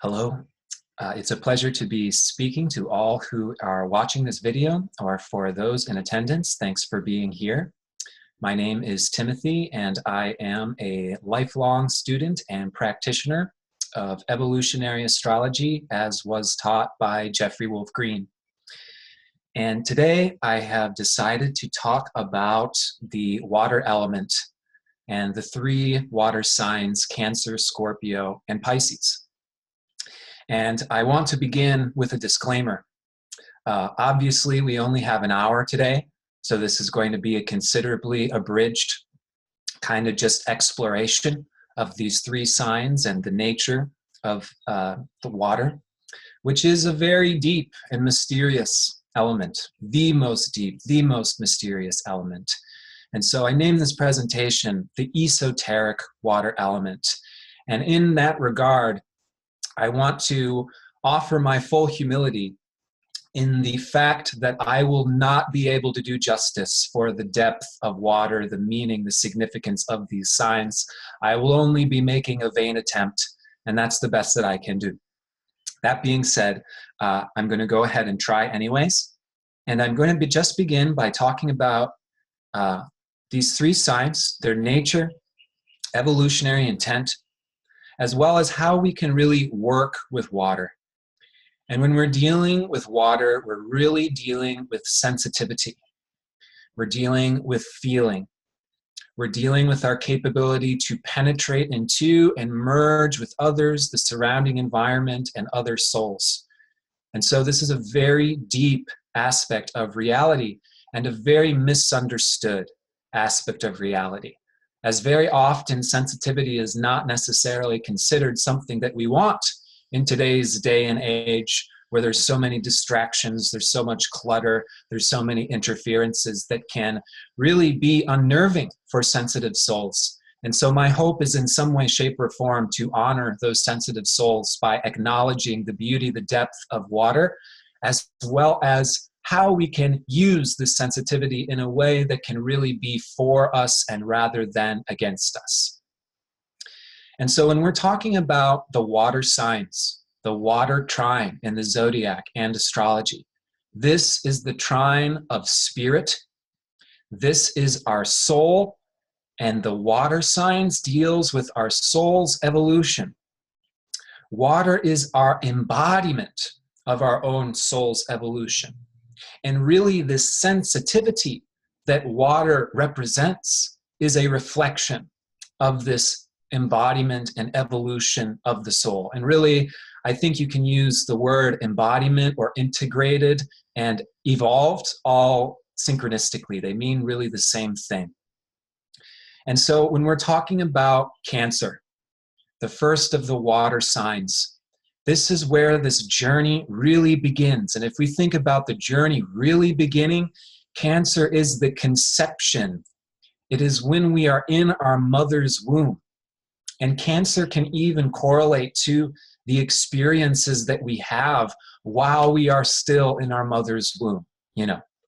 Hello. It's a pleasure to be speaking to all who are watching this video, or for those in attendance, thanks for being here. My name is Timothy, and I am a lifelong student and practitioner of evolutionary astrology, as was taught by Jeffrey Wolf Green. And today I have decided to talk about the water element and the three water signs, Cancer, Scorpio, and Pisces. And I want to begin with a disclaimer. Obviously, we only have an hour today, so this is going to be a considerably abridged kind of just exploration of these three signs and the nature of the water, which is a very deep and mysterious element, the most deep, the most mysterious element. And so I named this presentation the esoteric water element. And in that regard, I want to offer my full humility in the fact that I will not be able to do justice for the depth of water, the meaning, the significance of these signs. I will only be making a vain attempt, and that's the best that I can do. That being said, I'm going to go ahead and try anyways, and I'm going to just begin by talking about these three signs, their nature, evolutionary intent, as well as how we can really work with water. And when we're dealing with water, we're really dealing with sensitivity. We're dealing with feeling. We're dealing with our capability to penetrate into and merge with others, the surrounding environment, and other souls. And so this is a very deep aspect of reality and a very misunderstood aspect of reality, as very often sensitivity is not necessarily considered something that we want in today's day and age, where there's so many distractions, there's so much clutter, there's so many interferences that can really be unnerving for sensitive souls. And so my hope is in some way, shape, or form to honor those sensitive souls by acknowledging the beauty, the depth of water, as well as how we can use this sensitivity in a way that can really be for us and rather than against us. And so when we're talking about the water signs, the water trine in the Zodiac and astrology, this is the trine of spirit. This is our soul, and the water signs deals with our soul's evolution. Water is our embodiment of our own soul's evolution. And really, this sensitivity that water represents is a reflection of this embodiment and evolution of the soul. And really, I think you can use the word embodiment or integrated and evolved all synchronistically. They mean really the same thing. And so when we're talking about Cancer, the first of the water signs, this is where this journey really begins. And if we think about the journey really beginning, Cancer is the conception. It is when we are in our mother's womb. And Cancer can even correlate to the experiences that we have while we are still in our mother's womb,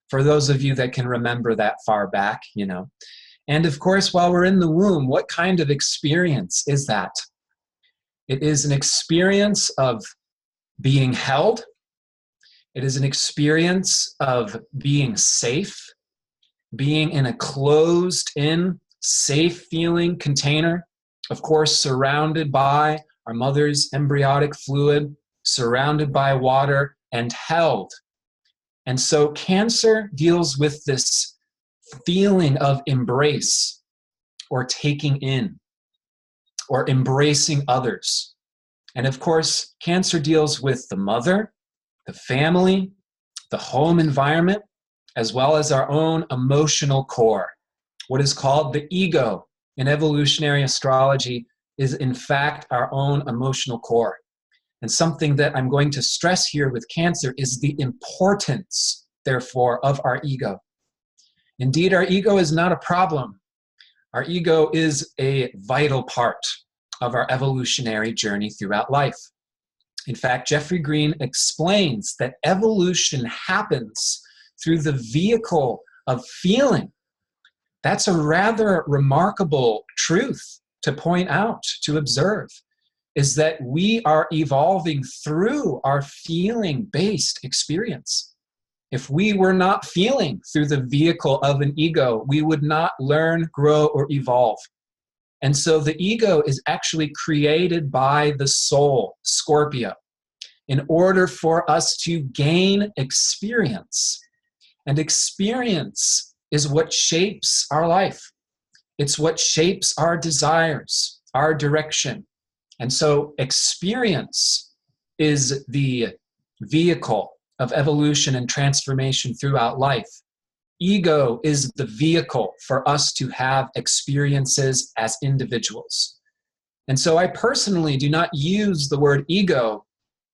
for those of you that can remember that far back, And of course, while we're in the womb, what kind of experience is that? It is an experience of being held. It is an experience of being safe, being in a closed-in, safe-feeling container, of course, surrounded by our mother's embryonic fluid, surrounded by water, and held. And so Cancer deals with this feeling of embrace or taking in, or embracing others. And of course, Cancer deals with the mother, the family, the home environment, as well as our own emotional core. What is called the ego in evolutionary astrology is in fact our own emotional core. And something that I'm going to stress here with Cancer is the importance, therefore, of our ego. Indeed, our ego is not a problem. Our ego is a vital part of our evolutionary journey throughout life. In fact, Jeffrey Green explains that evolution happens through the vehicle of feeling. That's a rather remarkable truth to point out, to observe. is that we are evolving through our feeling-based experience. If we were not feeling through the vehicle of an ego, we would not learn, grow, or evolve. And so the ego is actually created by the soul, Scorpio, in order for us to gain experience. And experience is what shapes our life. It's what shapes our desires, our direction. And so experience is the vehicle of evolution and transformation throughout life. Ego is the vehicle for us to have experiences as individuals. And so I personally do not use the word ego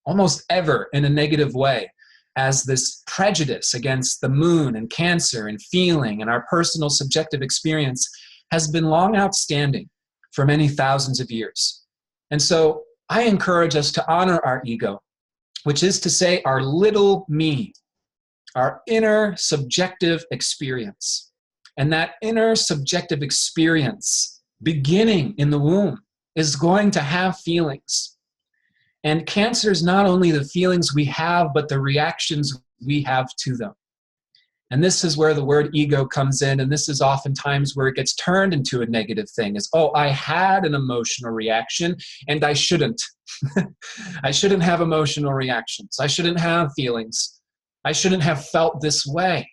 almost ever in a negative way, as this prejudice against the moon and Cancer and feeling and our personal subjective experience has been long outstanding for many thousands of years. And so I encourage us to honor our ego, which is to say our little me, our inner subjective experience. And that inner subjective experience, beginning in the womb, is going to have feelings. And Cancer is not only the feelings we have, but the reactions we have to them. And this is where the word ego comes in, and this is oftentimes where it gets turned into a negative thing, is, oh, I had an emotional reaction, and I shouldn't. I shouldn't have emotional reactions. I shouldn't have feelings. I shouldn't have felt this way.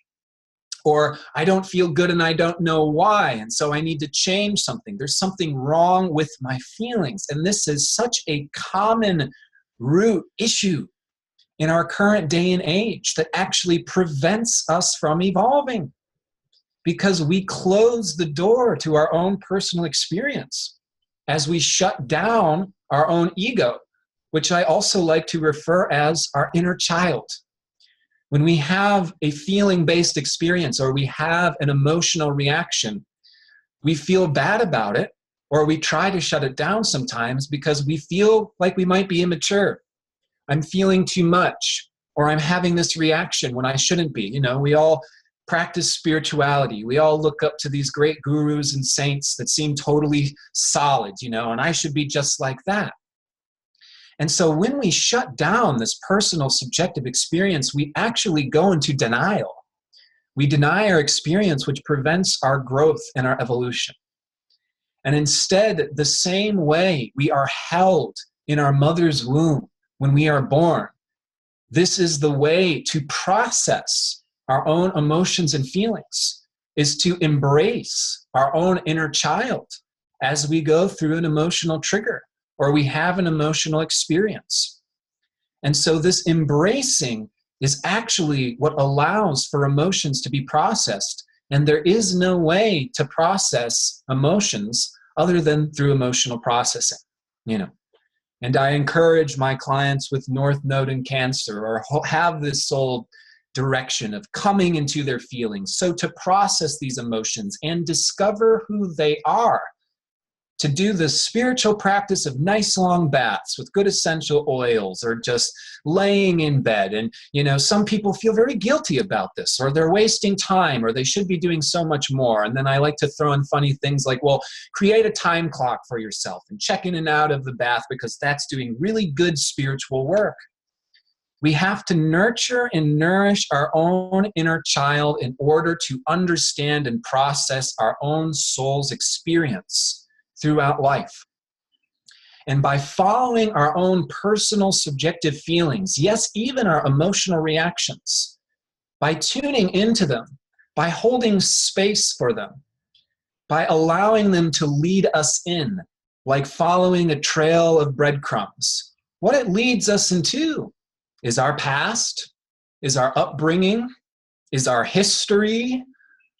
Or I don't feel good and I don't know why, and so I need to change something. There's something wrong with my feelings. And this is such a common root issue in our current day and age that actually prevents us from evolving, because we close the door to our own personal experience as we shut down our own ego, which I also like to refer as our inner child. When we have a feeling-based experience or we have an emotional reaction, we feel bad about it, or we try to shut it down sometimes because we feel like we might be immature. I'm feeling too much, or I'm having this reaction when I shouldn't be. You know, we all practice spirituality. We all look up to these great gurus and saints that seem totally solid, you know, and I should be just like that. And so when we shut down this personal subjective experience, we actually go into denial. We deny our experience, which prevents our growth and our evolution. And instead, the same way we are held in our mother's womb when we are born, this is the way to process our own emotions and feelings, is to embrace our own inner child as we go through an emotional trigger or we have an emotional experience. And so this embracing is actually what allows for emotions to be processed. And there is no way to process emotions other than through emotional processing, you know. And I encourage my clients with North Node in Cancer or have this soul direction of coming into their feelings. So to process these emotions and discover who they are, to do the spiritual practice of nice long baths with good essential oils, or just laying in bed. And, you know, some people feel very guilty about this, or they're wasting time, or they should be doing so much more. And then I like to throw in funny things like, well, create a time clock for yourself and check in and out of the bath, because that's doing really good spiritual work. We have to nurture and nourish our own inner child in order to understand and process our own soul's experience throughout life. And by following our own personal subjective feelings, yes, even our emotional reactions, by tuning into them, by holding space for them, by allowing them to lead us in, like following a trail of breadcrumbs, what it leads us into is our past, is our upbringing, is our history,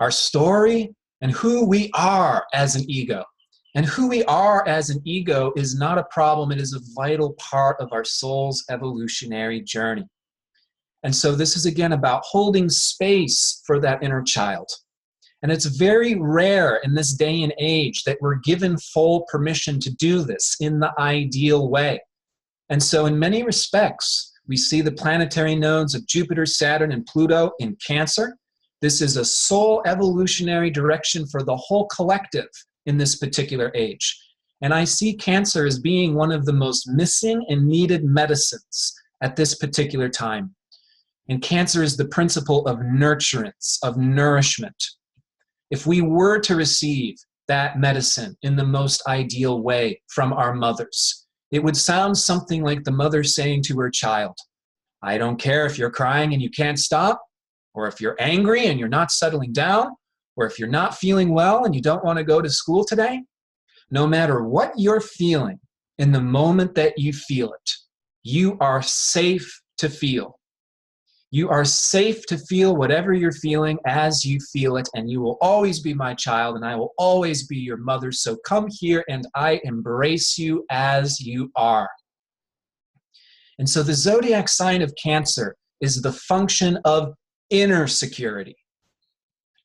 our story, and who we are as an ego. And who we are as an ego is not a problem. It is a vital part of our soul's evolutionary journey. And so this is, again, about holding space for that inner child. And it's very rare in this day and age that we're given full permission to do this in the ideal way. And so in many respects, we see the planetary nodes of Jupiter, Saturn, and Pluto in Cancer. This is a soul evolutionary direction for the whole collective in this particular age. And I see Cancer as being one of the most missing and needed medicines at this particular time. And Cancer is the principle of nurturance, of nourishment. If we were to receive that medicine in the most ideal way from our mothers, it would sound something like the mother saying to her child, I don't care if you're crying and you can't stop, or if you're angry and you're not settling down, or if you're not feeling well and you don't want to go to school today. No matter what you're feeling in the moment that you feel it, you are safe to feel. You are safe to feel whatever you're feeling as you feel it, and you will always be my child, and I will always be your mother. So come here and I embrace you as you are. And so the zodiac sign of Cancer is the function of inner security,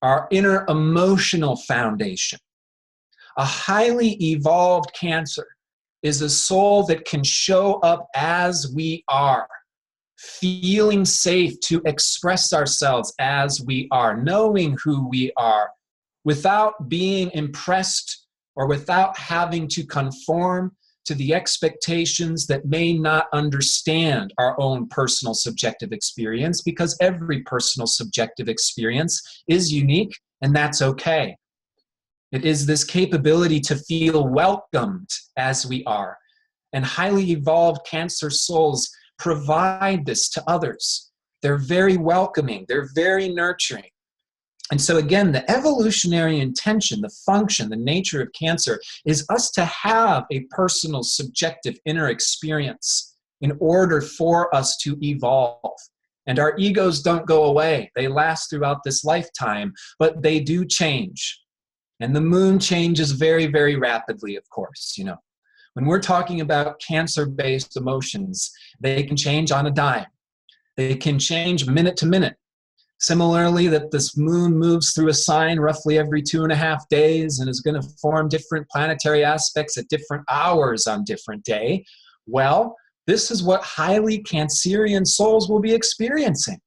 our inner emotional foundation. A highly evolved Cancer is a soul that can show up as we are, feeling safe to express ourselves as we are, knowing who we are, without being impressed or without having to conform to the expectations that may not understand our own personal subjective experience, because every personal subjective experience is unique, and that's okay. It is this capability to feel welcomed as we are. And highly evolved Cancer souls provide this to others. They're very welcoming, they're very nurturing. And so again, the evolutionary intention, the function, the nature of Cancer is us to have a personal, subjective, inner experience in order for us to evolve. And our egos don't go away. They last throughout this lifetime, but they do change. And the moon changes very, very rapidly, of course, you know. When we're talking about Cancer-based emotions, they can change on a dime. They can change minute to minute. Similarly, that this moon moves through a sign roughly every 2.5 days and is going to form different planetary aspects at different hours on different day. Well, this is what highly Cancerian souls will be experiencing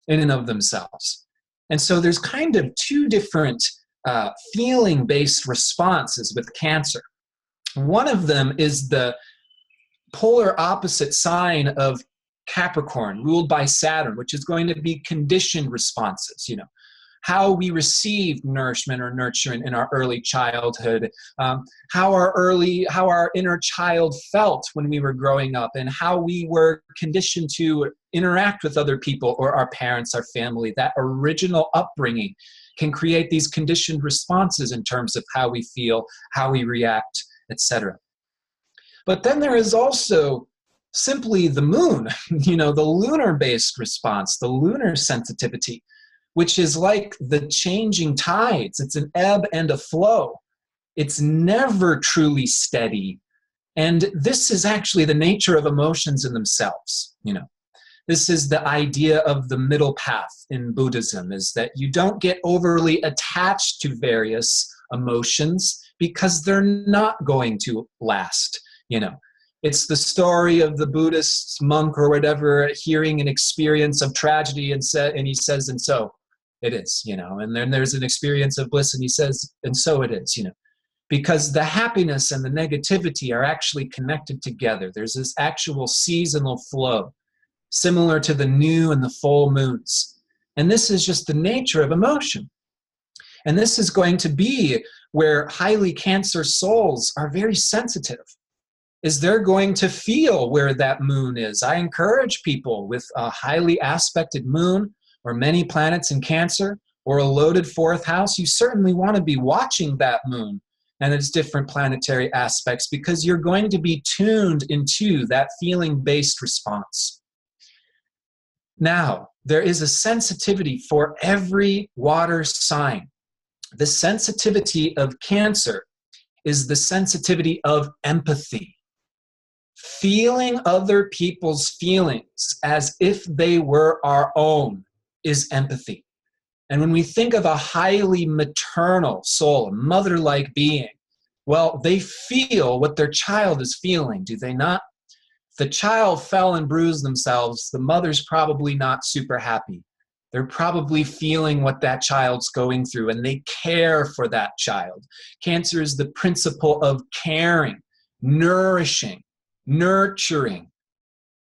in and of themselves. And so there's kind of two different feeling-based responses with Cancer. One of them is the polar opposite sign of Capricorn, ruled by Saturn, which is going to be conditioned responses, you know, how we received nourishment or nurturing in our early childhood, how our inner child felt when we were growing up, and how we were conditioned to interact with other people or our parents, our family. That original upbringing can create these conditioned responses in terms of how we feel, how we react, etc. But then there is also simply the moon, you know, the lunar-based response, the lunar sensitivity, which is like the changing tides. It's an ebb and a flow. It's never truly steady. And this is actually the nature of emotions in themselves, you know. This is the idea of the middle path in Buddhism, is that you don't get overly attached to various emotions because they're not going to last, you know. It's the story of the Buddhist monk or whatever hearing an experience of tragedy and he says, and so it is, you know. And then there's an experience of bliss and he says, and so it is, you know. Because the happiness and the negativity are actually connected together. There's this actual seasonal flow, similar to the new and the full moons. And this is just the nature of emotion. And this is going to be where highly Cancer souls are very sensitive, is they're going to feel where that moon is. I encourage people with a highly aspected moon or many planets in Cancer or a loaded 4th house, you certainly want to be watching that moon and its different planetary aspects, because you're going to be tuned into that feeling-based response. Now, there is a sensitivity for every water sign. The sensitivity of Cancer is the sensitivity of empathy. Feeling other people's feelings as if they were our own is empathy. And when we think of a highly maternal soul, a mother-like being, well, they feel what their child is feeling, do they not? If the child fell and bruised themselves, the mother's probably not super happy. They're probably feeling what that child's going through, and they care for that child. Cancer is the principle of caring, nourishing, nurturing.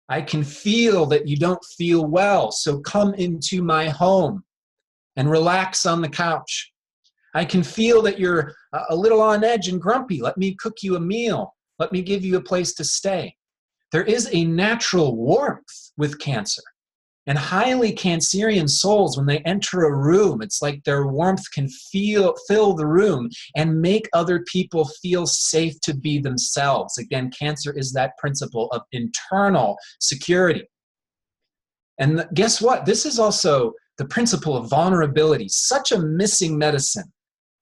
I can feel that you don't feel well, so come into my home and relax on the couch. I can feel that you're a little on edge and grumpy. Let me cook you a meal. Let me give you a place to stay. There is a natural warmth with Cancer. And highly Cancerian souls, when they enter a room, it's like their warmth can fill the room and make other people feel safe to be themselves. Again, Cancer is that principle of internal security. And guess what? This is also the principle of vulnerability, such a missing medicine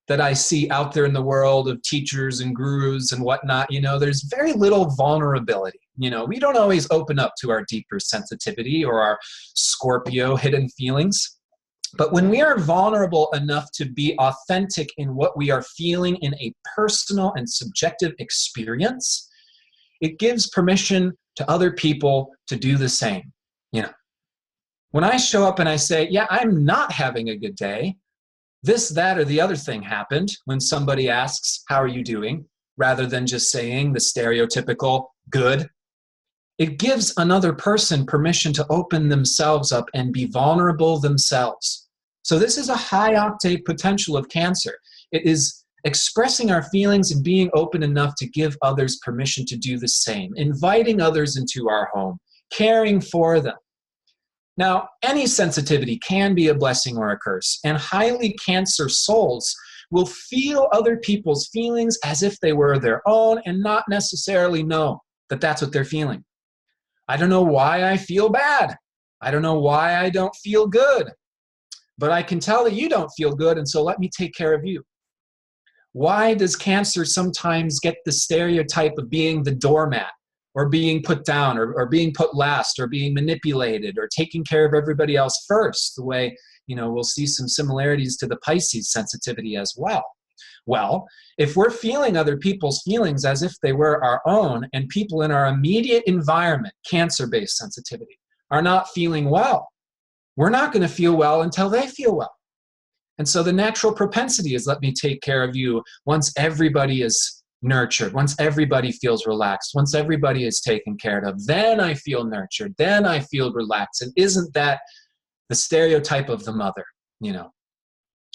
that I see out there in the world of teachers and gurus and whatnot. You know, there's very little vulnerability. You know, we don't always open up to our deeper sensitivity or our Scorpio hidden feelings. But when we are vulnerable enough to be authentic in what we are feeling in a personal and subjective experience, it gives permission to other people to do the same. You know, when I show up and I say, yeah, I'm not having a good day, this, that, or the other thing happened, when somebody asks, how are you doing? Rather than just saying the stereotypical good, it gives another person permission to open themselves up and be vulnerable themselves. So this is a high octave potential of Cancer. It is expressing our feelings and being open enough to give others permission to do the same, inviting others into our home, caring for them. Now, any sensitivity can be a blessing or a curse, and highly Cancer souls will feel other people's feelings as if they were their own and not necessarily know that that's what they're feeling. I don't know why I feel bad. I don't know why I don't feel good. But I can tell that you don't feel good, and so let me take care of you. Why does Cancer sometimes get the stereotype of being the doormat, or being put down, or being put last, or being manipulated, or taking care of everybody else first? The way, you know, we'll see some similarities to the Pisces sensitivity as well. Well, if we're feeling other people's feelings as if they were our own, and people in our immediate environment, Cancer-based sensitivity, are not feeling well, we're not going to feel well until they feel well. And so the natural propensity is, let me take care of you once everybody is nurtured, once everybody feels relaxed, once everybody is taken care of, then I feel nurtured, then I feel relaxed. And isn't that the stereotype of the mother? You know,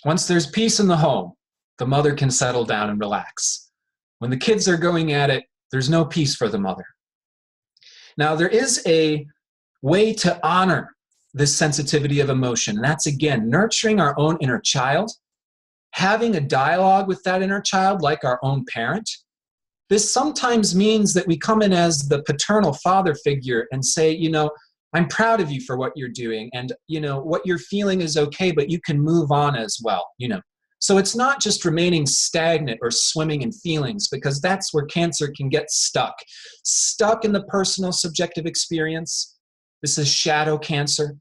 once there's peace in the home, the mother can settle down and relax. When the kids are going at it, there's no peace for the mother. Now, there is a way to honor this sensitivity of emotion. And that's, again, nurturing our own inner child, having a dialogue with that inner child like our own parent. This sometimes means that we come in as the paternal father figure and say, you know, I'm proud of you for what you're doing, and, you know, what you're feeling is okay, but you can move on as well, you know. So it's not just remaining stagnant or swimming in feelings, because that's where Cancer can get stuck in the personal subjective experience. This is shadow Cancer.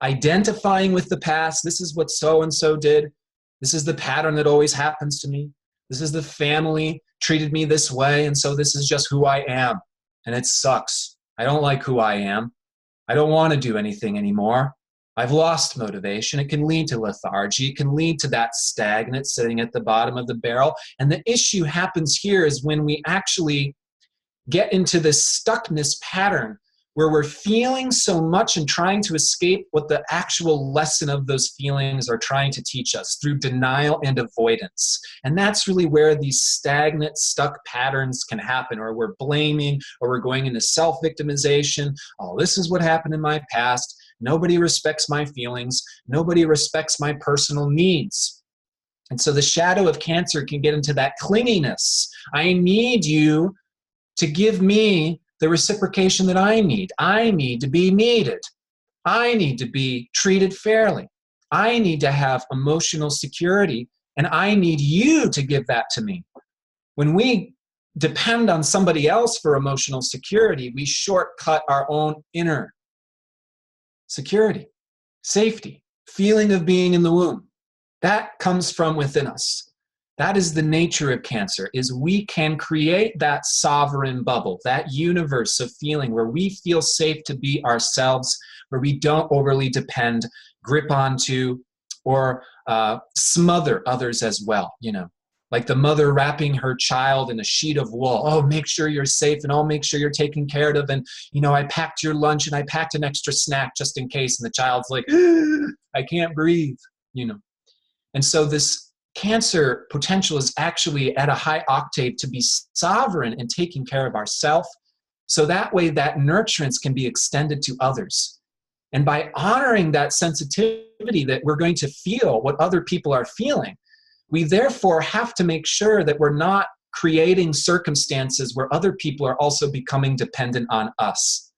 Identifying with the past. This is what so-and-so did. This is the pattern that always happens to me. This is the family treated me this way, and so this is just who I am. And it sucks. I don't like who I am. I don't want to do anything anymore. I've lost motivation. It can lead to lethargy. It can lead to that stagnant sitting at the bottom of the barrel. And the issue happens here is when we actually get into this stuckness pattern where we're feeling so much and trying to escape what the actual lesson of those feelings are trying to teach us through denial and avoidance. And that's really where these stagnant, stuck patterns can happen, or we're blaming, or we're going into self-victimization. Oh, this is what happened in my past. Nobody respects my feelings. Nobody respects my personal needs. And so the shadow of Cancer can get into that clinginess. I need you to give me the reciprocation that I need. I need to be needed. I need to be treated fairly. I need to have emotional security, and I need you to give that to me. When we depend on somebody else for emotional security, we shortcut our own inner security, safety, feeling of being in the womb. That comes from within us. That is the nature of Cancer, is we can create that sovereign bubble, that universe of feeling where we feel safe to be ourselves, where we don't overly depend grip onto, or smother others as well, you know. Like the mother wrapping her child in a sheet of wool. Oh, make sure you're safe, and I'll make sure you're taken care of. And, you know, I packed your lunch and I packed an extra snack just in case. And the child's like, I can't breathe, you know. And so this Cancer potential is actually at a high octave to be sovereign in taking care of ourselves. So that way that nurturance can be extended to others. And by honoring that sensitivity that we're going to feel what other people are feeling, we therefore have to make sure that we're not creating circumstances where other people are also becoming dependent on us.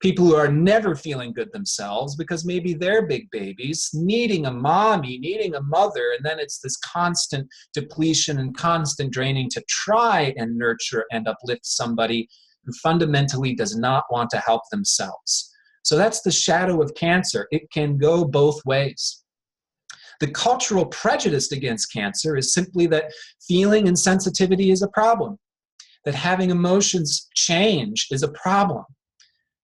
People who are never feeling good themselves because maybe they're big babies, needing a mommy, needing a mother, and then it's this constant depletion and constant draining to try and nurture and uplift somebody who fundamentally does not want to help themselves. So that's the shadow of Cancer. It can go both ways. The cultural prejudice against Cancer is simply that feeling and sensitivity is a problem, that having emotions change is a problem,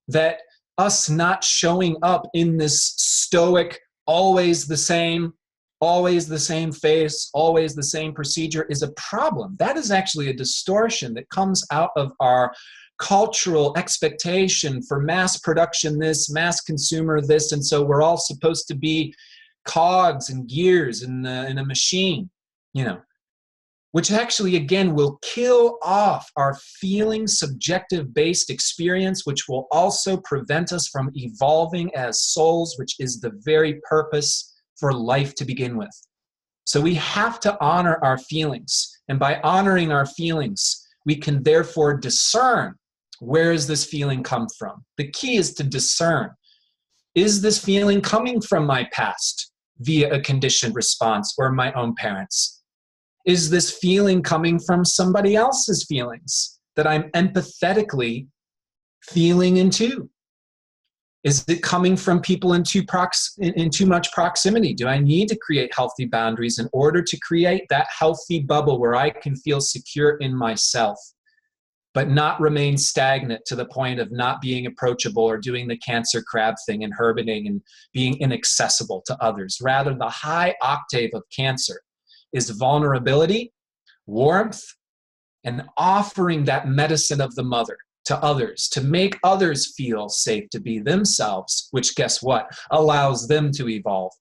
that us not showing up in this stoic, always the same face, always the same procedure is a problem. That is actually a distortion that comes out of our cultural expectation for mass production this, mass consumer this, and so we're all supposed to be cogs and gears in a machine, you know, which actually, again, will kill off our feeling subjective-based experience, which will also prevent us from evolving as souls, which is the very purpose for life to begin with. So we have to honor our feelings. And by honoring our feelings, we can therefore discern, where does this feeling come from? The key is to discern. Is this feeling coming from my past via a conditioned response or my own parents? Is this feeling coming from somebody else's feelings that I'm empathetically feeling into? Is it coming from people in too much proximity? Do I need to create healthy boundaries in order to create that healthy bubble where I can feel secure in myself, but not remain stagnant to the point of not being approachable or doing the Cancer crab thing and herbiting and being inaccessible to others? Rather, the high octave of Cancer is vulnerability, warmth, and offering that medicine of the mother to others, to make others feel safe to be themselves, which, guess what, allows them to evolve.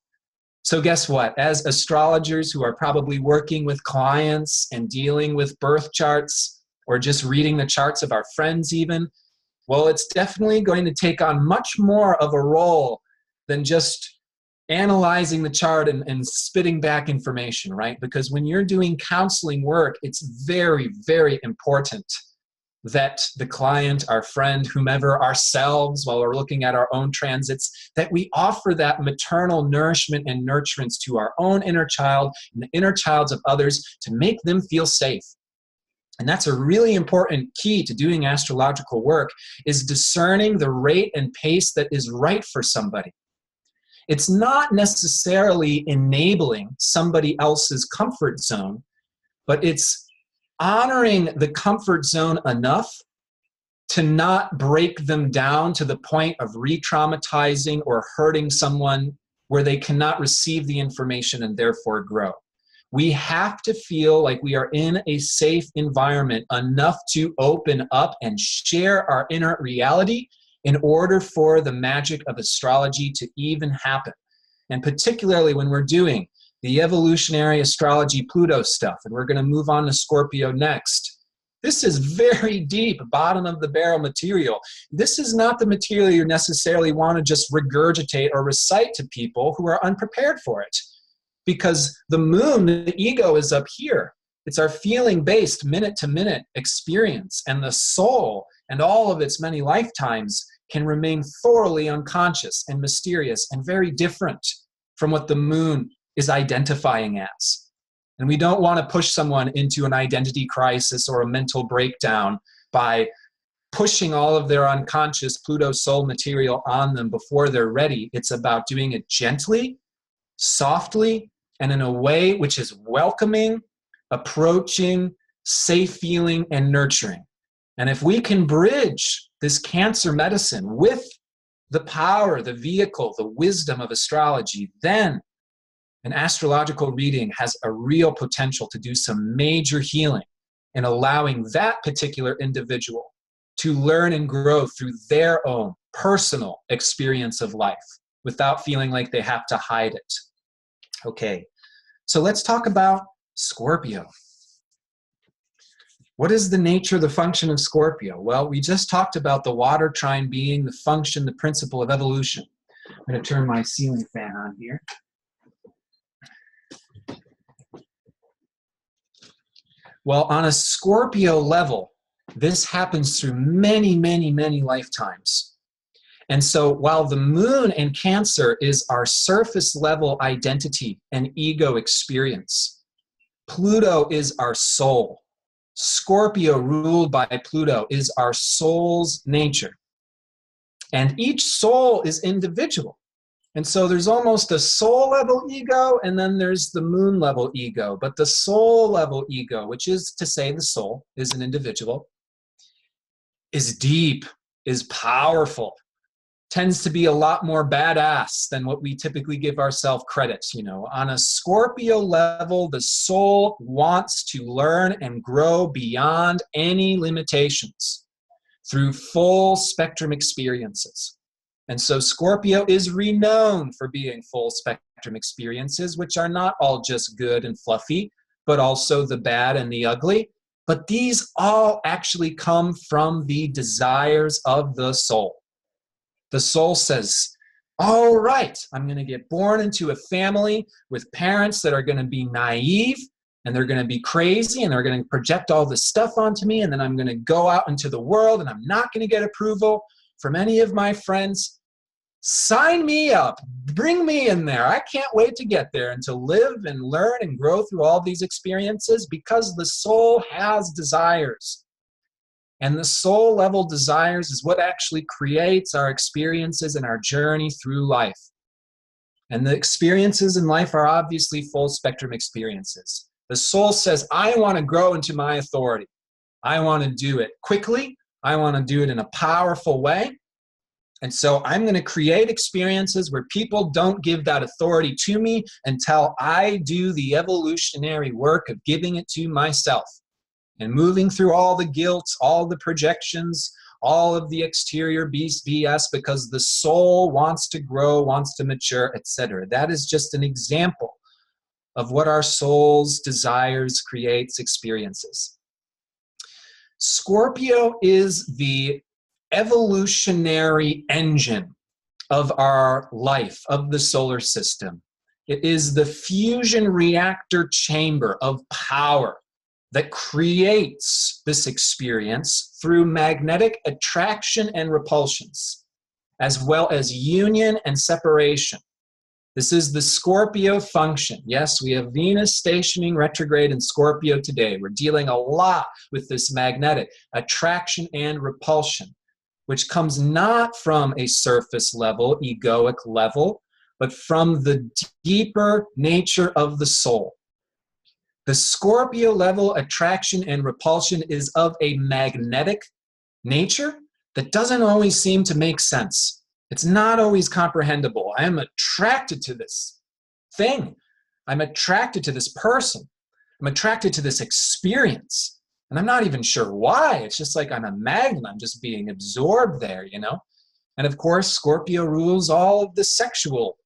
So guess what? As astrologers who are probably working with clients and dealing with birth charts, or just reading the charts of our friends even, well, it's definitely going to take on much more of a role than just analyzing the chart and spitting back information, right? Because when you're doing counseling work, it's very, very important that the client, our friend, whomever, ourselves, while we're looking at our own transits, that we offer that maternal nourishment and nurturance to our own inner child and the inner childs of others to make them feel safe. And that's a really important key to doing astrological work, is discerning the rate and pace that is right for somebody. It's not necessarily enabling somebody else's comfort zone, but it's honoring the comfort zone enough to not break them down to the point of re-traumatizing or hurting someone where they cannot receive the information and therefore grow. We have to feel like we are in a safe environment enough to open up and share our inner reality in order for the magic of astrology to even happen. And particularly when we're doing the evolutionary astrology Pluto stuff, and we're going to move on to Scorpio next. This is very deep, bottom of the barrel material. This is not the material you necessarily want to just regurgitate or recite to people who are unprepared for it. Because the moon, the ego, is up here. It's our feeling-based, minute-to-minute experience. And the soul and all of its many lifetimes can remain thoroughly unconscious and mysterious and very different from what the moon is identifying as. And we don't want to push someone into an identity crisis or a mental breakdown by pushing all of their unconscious Pluto soul material on them before they're ready. It's about doing it gently, softly, and in a way which is welcoming, approaching, safe feeling, and nurturing. And if we can bridge this Cancer medicine with the power, the vehicle, the wisdom of astrology, then an astrological reading has a real potential to do some major healing in allowing that particular individual to learn and grow through their own personal experience of life without feeling like they have to hide it. Okay, so let's talk about Scorpio. What is the nature, the function of Scorpio? Well, we just talked about the water trine being the function, the principle of evolution. I'm going to turn my ceiling fan on here. Well, on a Scorpio level, this happens through many, many, many lifetimes. And so while the moon in Cancer is our surface level identity and ego experience, Pluto is our soul. Scorpio, ruled by Pluto, is our soul's nature. And each soul is individual. And so there's almost a soul level ego, and then there's the moon level ego. But the soul level ego, which is to say the soul is an individual, is deep, is powerful, tends to be a lot more badass than what we typically give ourselves credit. You know, on a Scorpio level, the soul wants to learn and grow beyond any limitations through full spectrum experiences. And so Scorpio is renowned for being full spectrum experiences, which are not all just good and fluffy, but also the bad and the ugly. But these all actually come from the desires of the soul. The soul says, all right, I'm going to get born into a family with parents that are going to be naive, and they're going to be crazy, and they're going to project all this stuff onto me, and then I'm going to go out into the world, and I'm not going to get approval from any of my friends. Sign me up. Bring me in there. I can't wait to get there and to live and learn and grow through all these experiences, because the soul has desires. And the soul level desires is what actually creates our experiences and our journey through life. And the experiences in life are obviously full spectrum experiences. The soul says, I want to grow into my authority. I want to do it quickly. I want to do it in a powerful way. And so I'm going to create experiences where people don't give that authority to me until I do the evolutionary work of giving it to myself and moving through all the guilt, all the projections, all of the exterior BS, because the soul wants to grow, wants to mature, etc. That is just an example of what our soul's desires creates experiences. Scorpio is the evolutionary engine of our life, of the solar system. It is the fusion reactor chamber of power that creates this experience through magnetic attraction and repulsions, as well as union and separation. This is the Scorpio function. Yes, we have Venus stationing retrograde in Scorpio today. We're dealing a lot with this magnetic attraction and repulsion, which comes not from a surface level, egoic level, but from the deeper nature of the soul. The Scorpio level attraction and repulsion is of a magnetic nature that doesn't always seem to make sense. It's not always comprehensible. I am attracted to this thing. I'm attracted to this person. I'm attracted to this experience. And I'm not even sure why. It's just like I'm a magnet. I'm just being absorbed there, you know? And of course, Scorpio rules all of the sexual,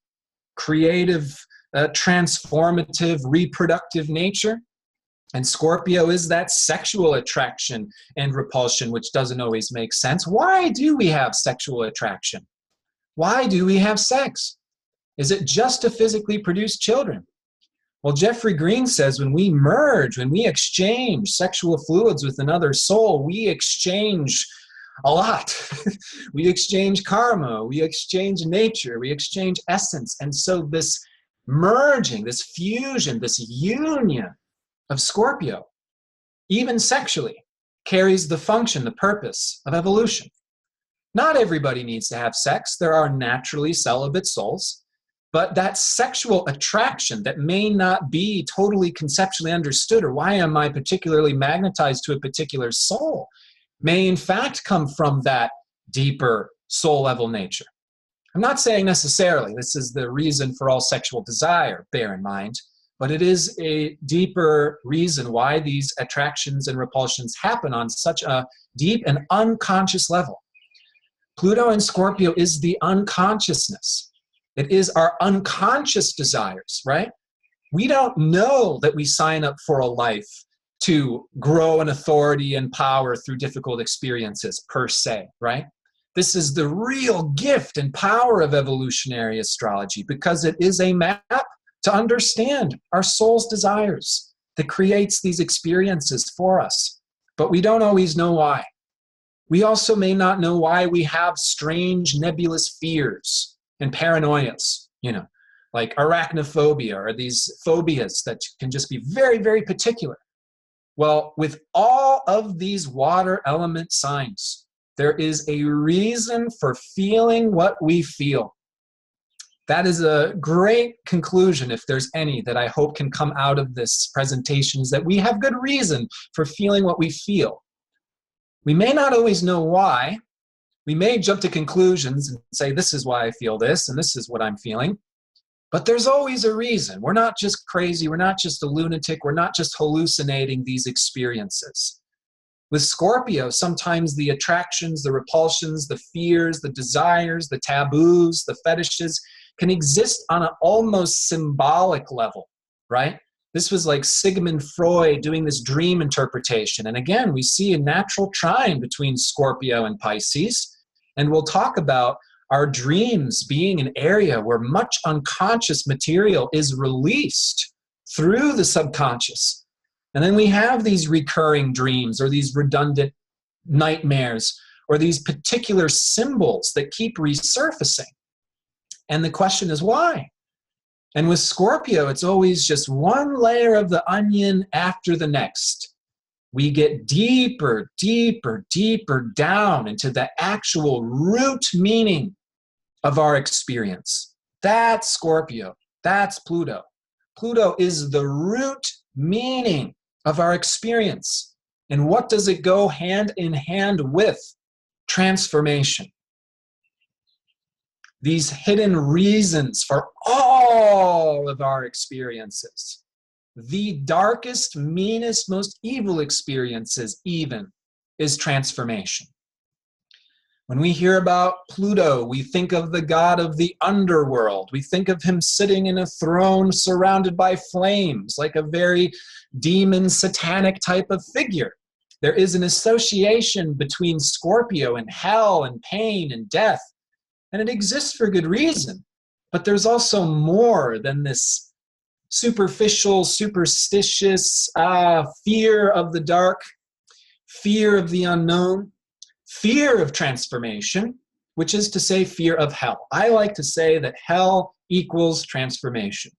creative, transformative, reproductive nature. And Scorpio is that sexual attraction and repulsion, which doesn't always make sense. Why do we have sexual attraction? Why do we have sex? Is it just to physically produce children? Well, Jeffrey Green says when we merge, when we exchange sexual fluids with another soul, we exchange a lot. We exchange karma, we exchange nature, we exchange essence. And so this merging, this fusion, this union of Scorpio, even sexually, carries the function, the purpose of evolution. Not everybody needs to have sex. There are naturally celibate souls. But that sexual attraction that may not be totally conceptually understood, or why am I particularly magnetized to a particular soul, may in fact come from that deeper soul level nature. I'm not saying necessarily this is the reason for all sexual desire, bear in mind, but it is a deeper reason why these attractions and repulsions happen on such a deep and unconscious level. Pluto in Scorpio is the unconsciousness. It is our unconscious desires, right? We don't know that we sign up for a life to grow in authority and power through difficult experiences per se, right? This is the real gift and power of evolutionary astrology, because it is a map to understand our soul's desires that creates these experiences for us. But we don't always know why. We also may not know why we have strange nebulous fears and paranoias, like arachnophobia or these phobias that can just be very, very particular. Well, with all of these water element signs, there is a reason for feeling what we feel. That is a great conclusion, if there's any, that I hope can come out of this presentation, is that we have good reason for feeling what we feel. We may not always know why. We may jump to conclusions and say, this is why I feel this, and this is what I'm feeling. But there's always a reason. We're not just crazy. We're not just a lunatic. We're not just hallucinating these experiences. With Scorpio, sometimes the attractions, the repulsions, the fears, the desires, the taboos, the fetishes can exist on an almost symbolic level, right? This was like Sigmund Freud doing this dream interpretation. And again, we see a natural trine between Scorpio and Pisces. And we'll talk about our dreams being an area where much unconscious material is released through the subconscious. And then we have these recurring dreams or these redundant nightmares or these particular symbols that keep resurfacing. And the question is why? And with Scorpio, it's always just one layer of the onion after the next. We get deeper, deeper, deeper down into the actual root meaning of our experience. That's Scorpio. That's Pluto. Pluto is the root meaning of our experience. And what does it go hand in hand with? Transformation. These hidden reasons for all of our experiences. The darkest, meanest, most evil experiences even is transformation. When we hear about Pluto, we think of the god of the underworld. We think of him sitting in a throne surrounded by flames, like a very demon, satanic type of figure. There is an association between Scorpio and hell and pain and death, and it exists for good reason. But there's also more than this superficial, superstitious fear of the dark, fear of the unknown, fear of transformation, which is to say fear of hell. I like to say that hell equals transformation.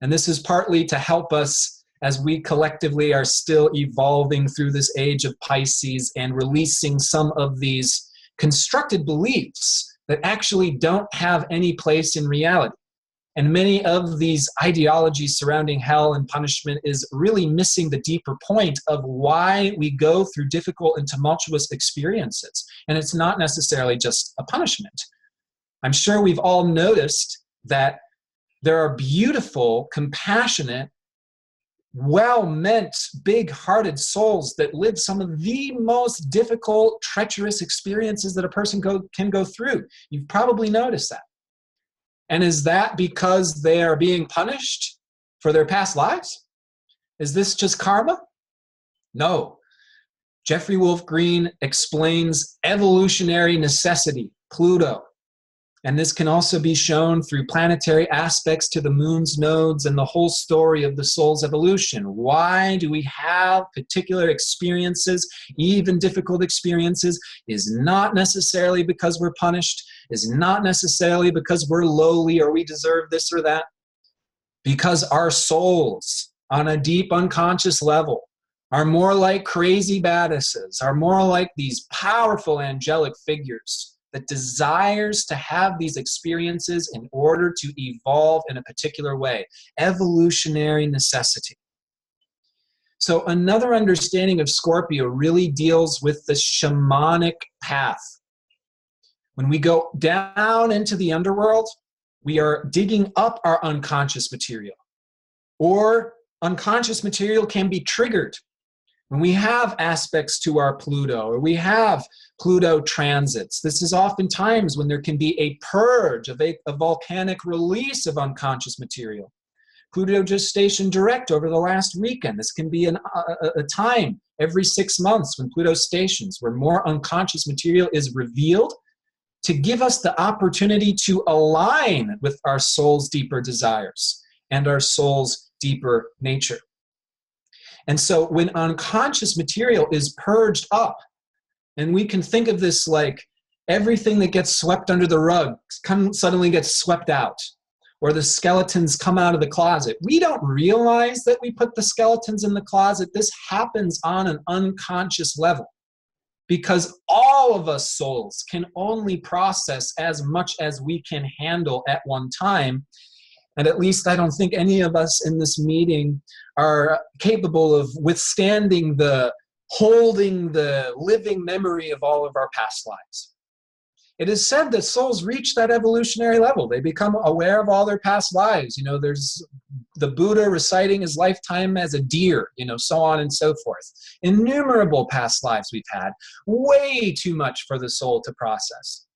And this is partly to help us as we collectively are still evolving through this age of Pisces and releasing some of these constructed beliefs that actually don't have any place in reality. And many of these ideologies surrounding hell and punishment is really missing the deeper point of why we go through difficult and tumultuous experiences. And it's not necessarily just a punishment. I'm sure we've all noticed that there are beautiful, compassionate, well-meant, big-hearted souls that live some of the most difficult, treacherous experiences that a person can go through. You've probably noticed that. And is that because they are being punished for their past lives? Is this just karma? No. Jeffrey Wolf Green explains evolutionary necessity, Pluto. And this can also be shown through planetary aspects to the moon's nodes and the whole story of the soul's evolution. Why do we have particular experiences, even difficult experiences, is not necessarily because we're punished, is not necessarily because we're lowly or we deserve this or that. Because our souls, on a deep unconscious level, are more like crazy badasses, are more like these powerful angelic figures that desires to have these experiences in order to evolve in a particular way. Evolutionary necessity. So another understanding of Scorpio really deals with the shamanic path. When we go down into the underworld, we are digging up our unconscious material. Or unconscious material can be triggered when we have aspects to our Pluto, or we have Pluto transits. This is oftentimes when there can be a purge, of a volcanic release of unconscious material. Pluto just stationed direct over the last weekend. This can be a time every 6 months when Pluto stations, where more unconscious material is revealed to give us the opportunity to align with our soul's deeper desires and our soul's deeper nature. And so when unconscious material is purged up, and we can think of this like everything that gets swept under the rug suddenly gets swept out, or the skeletons come out of the closet. We don't realize that we put the skeletons in the closet. This happens on an unconscious level, because all of us souls can only process as much as we can handle at one time. And at least I don't think any of us in this meeting are capable of withstanding holding the living memory of all of our past lives. It is said that souls reach that evolutionary level. They become aware of all their past lives. There's the Buddha reciting his lifetime as a deer, so on and so forth. Innumerable past lives we've had, way too much for the soul to process.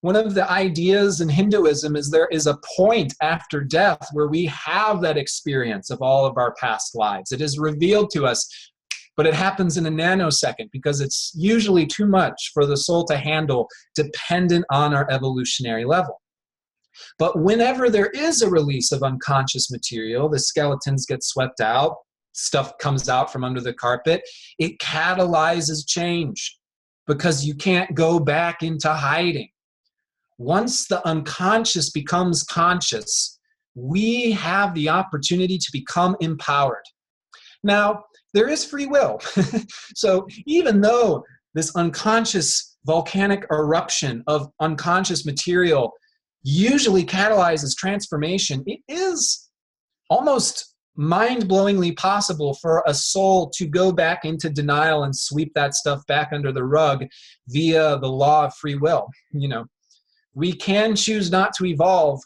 One of the ideas in Hinduism is there is a point after death where we have that experience of all of our past lives. It is revealed to us, but it happens in a nanosecond because it's usually too much for the soul to handle, dependent on our evolutionary level. But whenever there is a release of unconscious material, the skeletons get swept out, stuff comes out from under the carpet, it catalyzes change because you can't go back into hiding. Once the unconscious becomes conscious, we have the opportunity to become empowered. Now, there is free will. So even though this unconscious volcanic eruption of unconscious material usually catalyzes transformation, it is almost mind-blowingly possible for a soul to go back into denial and sweep that stuff back under the rug via the law of free will. We can choose not to evolve,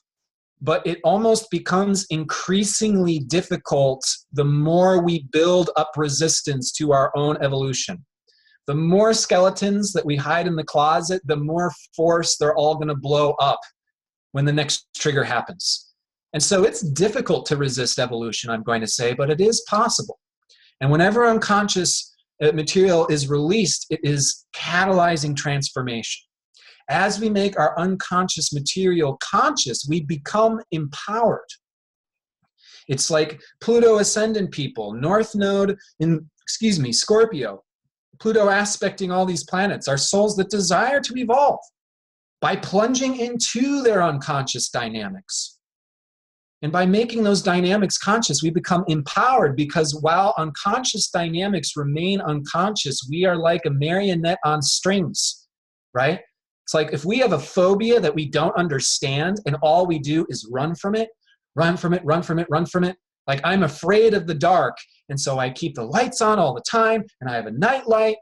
but it almost becomes increasingly difficult the more we build up resistance to our own evolution. The more skeletons that we hide in the closet, the more force they're all going to blow up when the next trigger happens. And so it's difficult to resist evolution, I'm going to say, but it is possible. And whenever unconscious material is released, it is catalyzing transformation. As we make our unconscious material conscious, we become empowered. It's like Pluto ascendant people, North Node in, Scorpio, Pluto aspecting all these planets, are souls that desire to evolve by plunging into their unconscious dynamics. And by making those dynamics conscious, we become empowered, because while unconscious dynamics remain unconscious, we are like a marionette on strings, right? It's like if we have a phobia that we don't understand and all we do is run from it, run from it, run from it, run from it. Like I'm afraid of the dark, and so I keep the lights on all the time and I have a night light.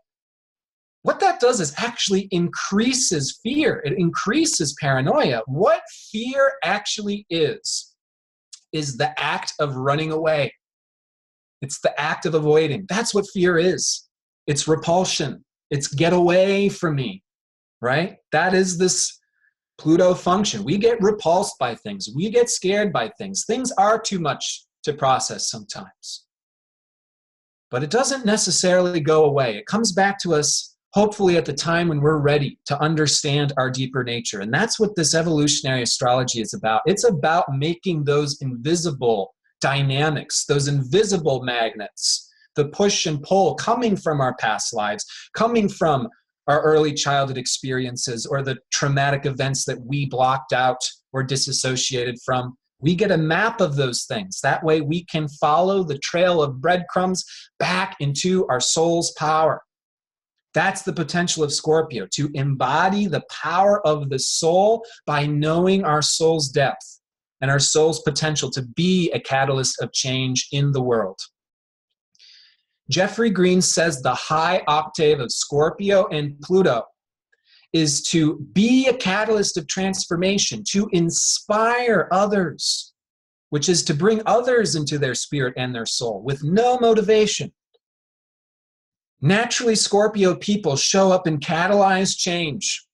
What that does is actually increases fear. It increases paranoia. What fear actually is the act of running away. It's the act of avoiding. That's what fear is. It's repulsion. It's get away from me. Right? That is this Pluto function. We get repulsed by things. We get scared by things. Things are too much to process sometimes. But it doesn't necessarily go away. It comes back to us, hopefully at the time when we're ready to understand our deeper nature. And that's what this evolutionary astrology is about. It's about making those invisible dynamics, those invisible magnets, the push and pull coming from our past lives, coming from our early childhood experiences or the traumatic events that we blocked out or disassociated from. We get a map of those things. That way we can follow the trail of breadcrumbs back into our soul's power. That's the potential of Scorpio, to embody the power of the soul by knowing our soul's depth and our soul's potential to be a catalyst of change in the world. Jeffrey Green says the high octave of Scorpio and Pluto is to be a catalyst of transformation, to inspire others, which is to bring others into their spirit and their soul with no motivation. Naturally, Scorpio people show up and catalyze change,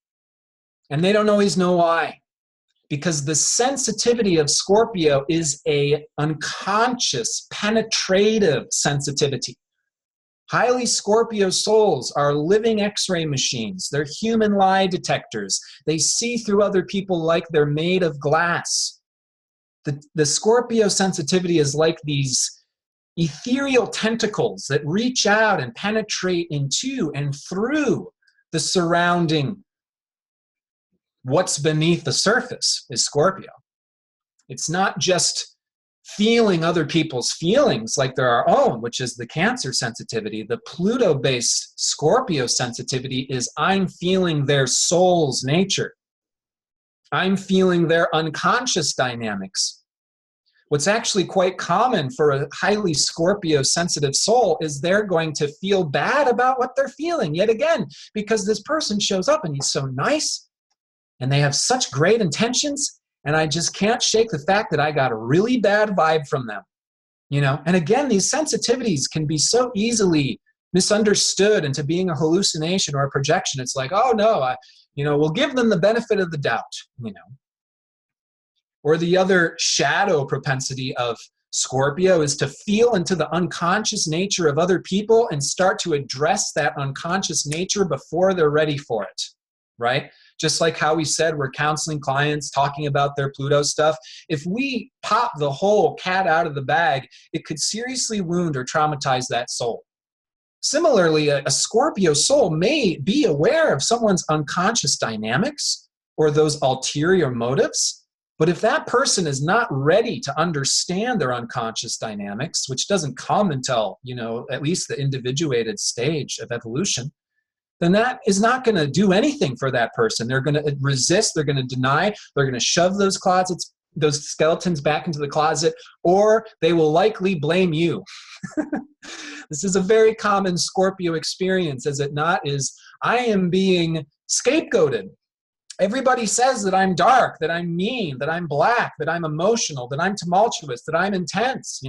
and they don't always know why. Because the sensitivity of Scorpio is a unconscious, penetrative sensitivity. Highly Scorpio souls are living X-ray machines. They're human lie detectors. They see through other people like they're made of glass. The Scorpio sensitivity is like these ethereal tentacles that reach out and penetrate into and through the surrounding. What's beneath the surface is Scorpio. It's not just feeling other people's feelings like they're our own, which is the Cancer sensitivity. The Pluto-based Scorpio sensitivity is I'm feeling their soul's nature. I'm feeling their unconscious dynamics. What's actually quite common for a highly Scorpio sensitive soul is they're going to feel bad about what they're feeling yet again, because this person shows up and he's so nice and they have such great intentions, and I just can't shake the fact that I got a really bad vibe from them. You know, and again, these sensitivities can be so easily misunderstood into being a hallucination or a projection. It's like, oh no, we'll give them the benefit of the doubt, Or the other shadow propensity of Scorpio is to feel into the unconscious nature of other people and start to address that unconscious nature before they're ready for it, right? Just like how we said we're counseling clients, talking about their Pluto stuff. If we pop the whole cat out of the bag, it could seriously wound or traumatize that soul. Similarly, a Scorpio soul may be aware of someone's unconscious dynamics or those ulterior motives, but if that person is not ready to understand their unconscious dynamics, which doesn't come until, at least the individuated stage of evolution, then that is not going to do anything for that person. They're going to resist, they're going to deny, they're going to shove those skeletons back into the closet, or they will likely blame you. This is a very common Scorpio experience, is it not? Is I am being scapegoated. Everybody says that I'm dark, that I'm mean, that I'm black, that I'm emotional, that I'm tumultuous, that I'm intense.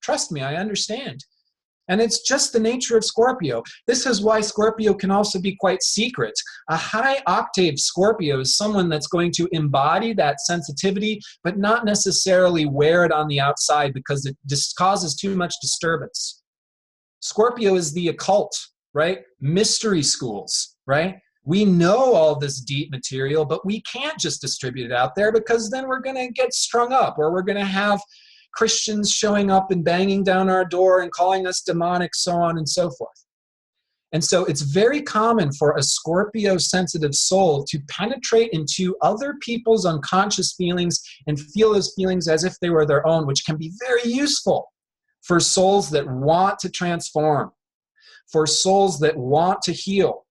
Trust me, I understand. And it's just the nature of Scorpio. This is why Scorpio can also be quite secret. A high octave Scorpio is someone that's going to embody that sensitivity, but not necessarily wear it on the outside because it just causes too much disturbance. Scorpio is the occult, right? Mystery schools, right? We know all this deep material, but we can't just distribute it out there because then we're going to get strung up, or we're going to have Christians showing up and banging down our door and calling us demonic, so on and so forth. And so it's very common for a Scorpio sensitive soul to penetrate into other people's unconscious feelings and feel those feelings as if they were their own, which can be very useful for souls that want to transform, for souls that want to heal.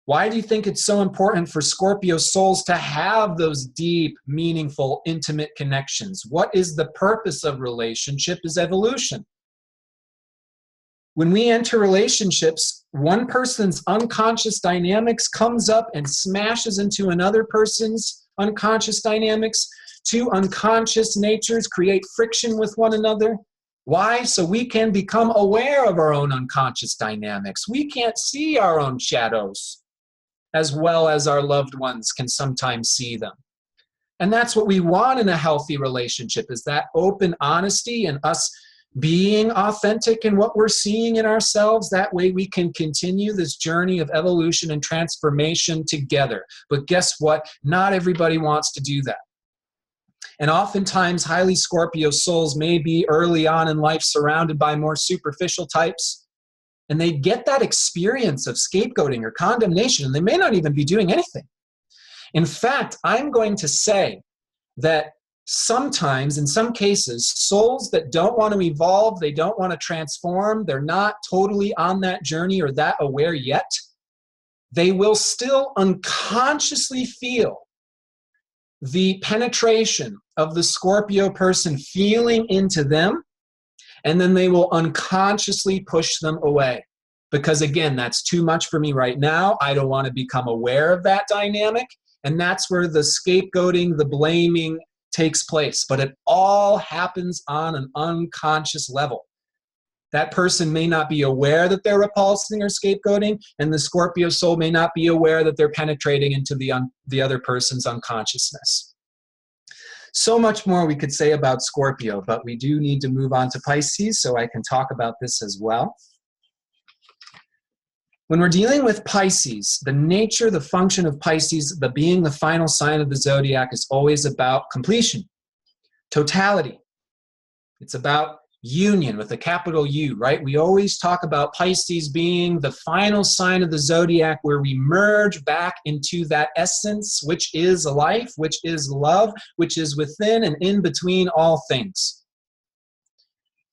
Why do you think it's so important for Scorpio souls to have those deep, meaningful, intimate connections? What is the purpose of relationship? Is evolution. When we enter relationships, one person's unconscious dynamics comes up and smashes into another person's unconscious dynamics. Two unconscious natures create friction with one another. Why? So we can become aware of our own unconscious dynamics. We can't see our own shadows as well as our loved ones can sometimes see them. And that's what we want in a healthy relationship, is that open honesty and us being authentic in what we're seeing in ourselves. That way we can continue this journey of evolution and transformation together. But guess what? Not everybody wants to do that. And oftentimes, highly Scorpio souls may be early on in life surrounded by more superficial types, and they get that experience of scapegoating or condemnation, and they may not even be doing anything. In fact, I'm going to say that sometimes, in some cases, souls that don't want to evolve, they don't want to transform, they're not totally on that journey or that aware yet, they will still unconsciously feel the penetration of the Scorpio person feeling into them, and then they will unconsciously push them away. because again, that's too much for me right now. I don't want to become aware of that dynamic. And that's where the scapegoating, the blaming takes place. But it all happens on an unconscious level. That person may not be aware that they're repulsing or scapegoating, and the Scorpio soul may not be aware that they're penetrating into the other person's unconsciousness. So much more we could say about Scorpio, but we do need to move on to Pisces, so I can talk about this as well. When we're dealing with Pisces, the nature, the function of Pisces, the being the final sign of the zodiac, is always about completion, totality. It's about union with a capital U, right? We always talk about Pisces being the final sign of the zodiac where we merge back into that essence, which is life, which is love, which is within and in between all things.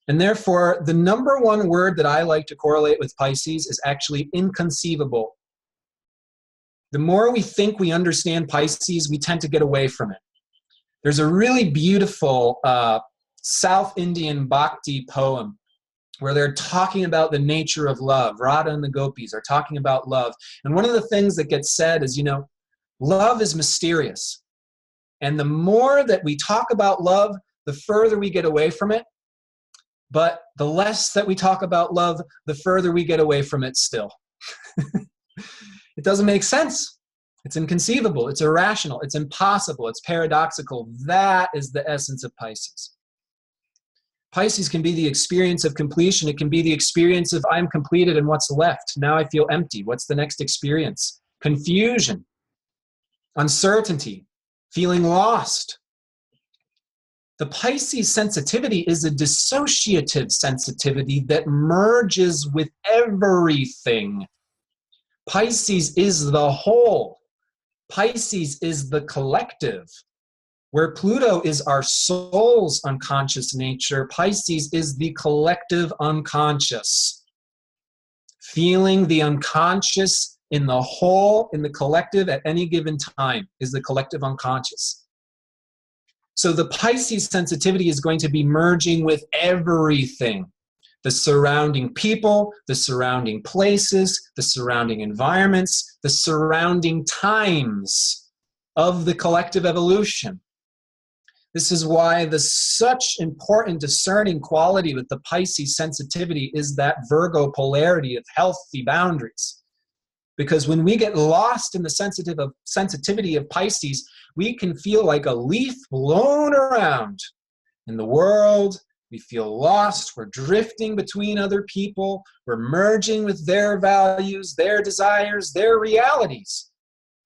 And therefore, the number one word that I like to correlate with Pisces is actually inconceivable. The more we think we understand Pisces, we tend to get away from it. There's a really beautiful South Indian Bhakti poem where they're talking about the nature of love. Radha and the gopis are talking about love. And one of the things that gets said is, love is mysterious. And the more that we talk about love, the further we get away from it. But the less that we talk about love, the further we get away from it still. It doesn't make sense. It's inconceivable. It's irrational. It's impossible. It's paradoxical. That is the essence of Pisces. Pisces can be the experience of completion. It can be the experience of I'm completed and what's left. Now I feel empty. What's the next experience? Confusion, uncertainty, feeling lost. The Pisces sensitivity is a dissociative sensitivity that merges with everything. Pisces is the whole. Pisces is the collective. Where Pluto is our soul's unconscious nature, Pisces is the collective unconscious. Feeling the unconscious in the whole, in the collective at any given time is the collective unconscious. So the Pisces sensitivity is going to be merging with everything. The surrounding people, the surrounding places, the surrounding environments, the surrounding times of the collective evolution. This is why the such important discerning quality with the Pisces sensitivity is that Virgo polarity of healthy boundaries. Because when we get lost in the sensitivity of Pisces, we can feel like a leaf blown around in the world. We feel lost. We're drifting between other people. We're merging with their values, their desires, their realities.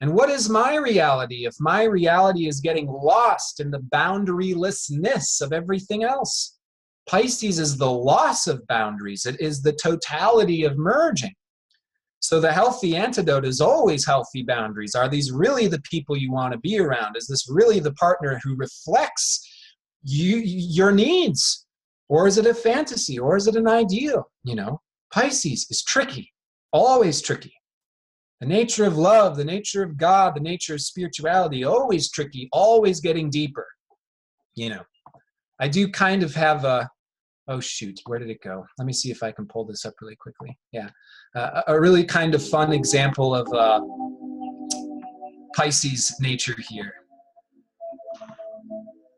And what is my reality if my reality is getting lost in the boundarylessness of everything else? Pisces is the loss of boundaries. It is the totality of merging. So the healthy antidote is always healthy boundaries. Are these really the people you want to be around? Is this really the partner who reflects your needs? Or is it a fantasy? Or is it an ideal? Pisces is tricky, always tricky. The nature of love, the nature of God, the nature of spirituality, always tricky, always getting deeper. I do kind of have oh shoot, where did it go? Let me see if I can pull this up really quickly. Yeah, a really kind of fun example of Pisces nature here.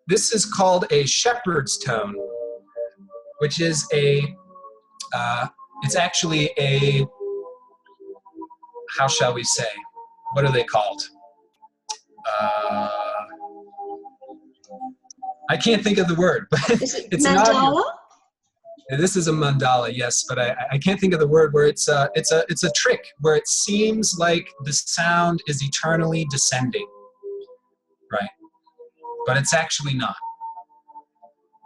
This is called a shepherd's tone, which is it's actually a, how shall we say? What are they called? I can't think of the word, but it's mandala? an audio. This is a mandala, yes, but I can't think of the word where it's a trick where it seems like the sound is eternally descending, right? But it's actually not.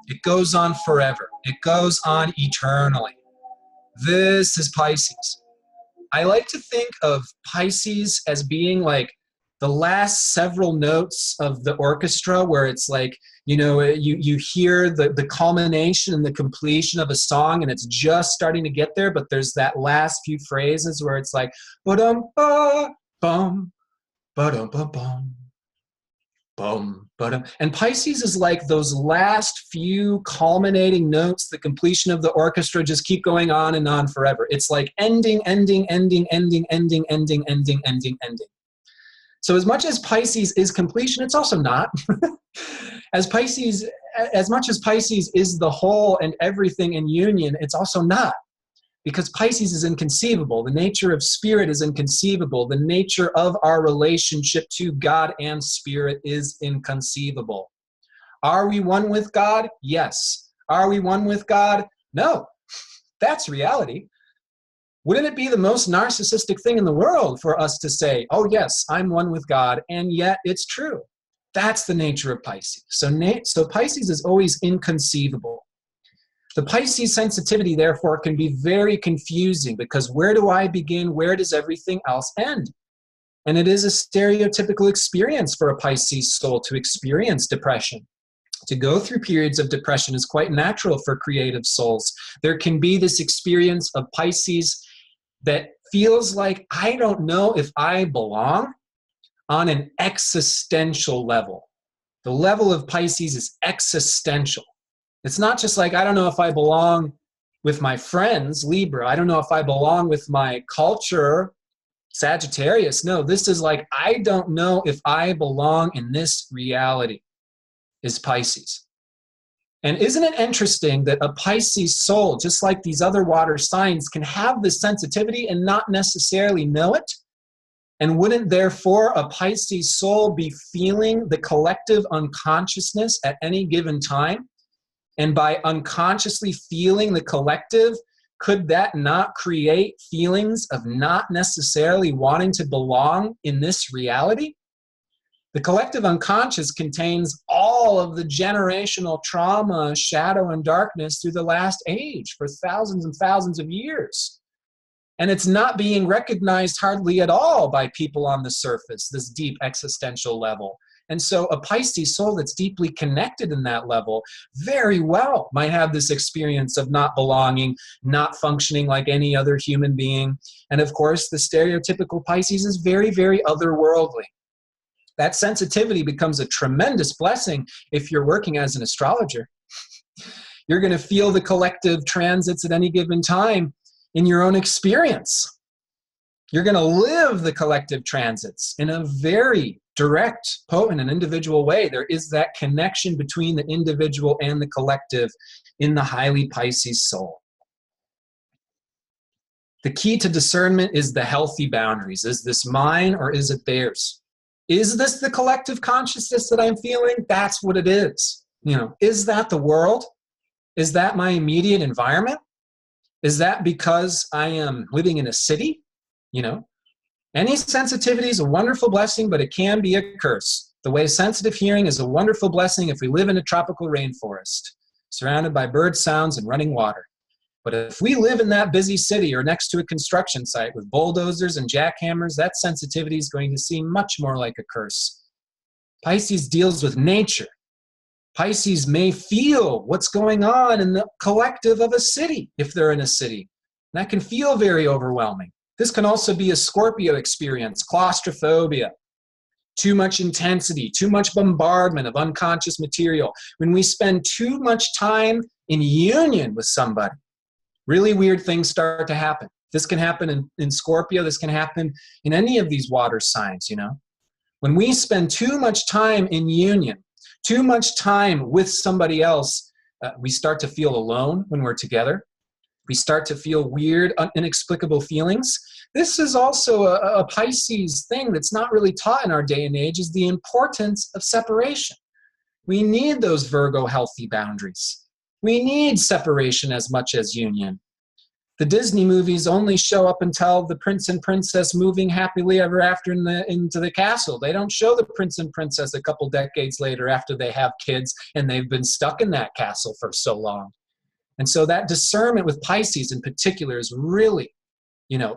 It goes on forever. It goes on eternally. This is Pisces. I like to think of Pisces as being like the last several notes of the orchestra where it's like, you hear the culmination and the completion of a song and it's just starting to get there, but there's that last few phrases where it's like, ba-dum-ba-bum, ba-dum-ba-bum, boom, boom. And Pisces is like those last few culminating notes, the completion of the orchestra, just keep going on and on forever. It's like ending, ending, ending, ending, ending, ending, ending, ending, ending. So as much as Pisces is completion, it's also not. As much as Pisces is the whole and everything in union, it's also not. Because Pisces is inconceivable. The nature of spirit is inconceivable. The nature of our relationship to God and spirit is inconceivable. Are we one with God? Yes. Are we one with God? No. That's reality. Wouldn't it be the most narcissistic thing in the world for us to say, oh yes, I'm one with God, and yet it's true? That's the nature of Pisces. So Pisces is always inconceivable. The Pisces sensitivity, therefore, can be very confusing because where do I begin? Where does everything else end? And it is a stereotypical experience for a Pisces soul to experience depression. To go through periods of depression is quite natural for creative souls. There can be this experience of Pisces that feels like, I don't know if I belong, on an existential level. The level of Pisces is existential. It's not just like, I don't know if I belong with my friends, Libra. I don't know if I belong with my culture, Sagittarius. No, this is like, I don't know if I belong in this reality, is Pisces. And isn't it interesting that a Pisces soul, just like these other water signs, can have this sensitivity and not necessarily know it? And wouldn't therefore a Pisces soul be feeling the collective unconsciousness at any given time? And by unconsciously feeling the collective, could that not create feelings of not necessarily wanting to belong in this reality? The collective unconscious contains all of the generational trauma, shadow, and darkness through the last age for thousands and thousands of years. And it's not being recognized hardly at all by people on the surface, this deep existential level. And so a Pisces soul that's deeply connected in that level very well might have this experience of not belonging, not functioning like any other human being. And of course, the stereotypical Pisces is very, very otherworldly. That sensitivity becomes a tremendous blessing if you're working as an astrologer. You're going to feel the collective transits at any given time in your own experience. You're going to live the collective transits in a very direct, potent, and individual way. There is that connection between the individual and the collective in the highly Pisces soul. The key to discernment is the healthy boundaries. Is this mine or is it theirs? Is this the collective consciousness that I'm feeling? That's what it is. Is that the world? Is that my immediate environment? Is that because I am living in a city? Any sensitivity is a wonderful blessing, but it can be a curse. The way sensitive hearing is a wonderful blessing if we live in a tropical rainforest, surrounded by bird sounds and running water. But if we live in that busy city or next to a construction site with bulldozers and jackhammers, that sensitivity is going to seem much more like a curse. Pisces deals with nature. Pisces may feel what's going on in the collective of a city if they're in a city. That can feel very overwhelming. This can also be a Scorpio experience, claustrophobia, too much intensity, too much bombardment of unconscious material. When we spend too much time in union with somebody, really weird things start to happen. This can happen in Scorpio. This can happen in any of these water signs, When we spend too much time in union, too much time with somebody else, we start to feel alone when we're together. We start to feel weird, inexplicable feelings. This is also a Pisces thing that's not really taught in our day and age, is the importance of separation. We need those Virgo healthy boundaries. We need separation as much as union. The Disney movies only show up and tell the prince and princess moving happily ever after into the castle. They don't show the prince and princess a couple decades later after they have kids and they've been stuck in that castle for so long. And so that discernment with Pisces in particular is really,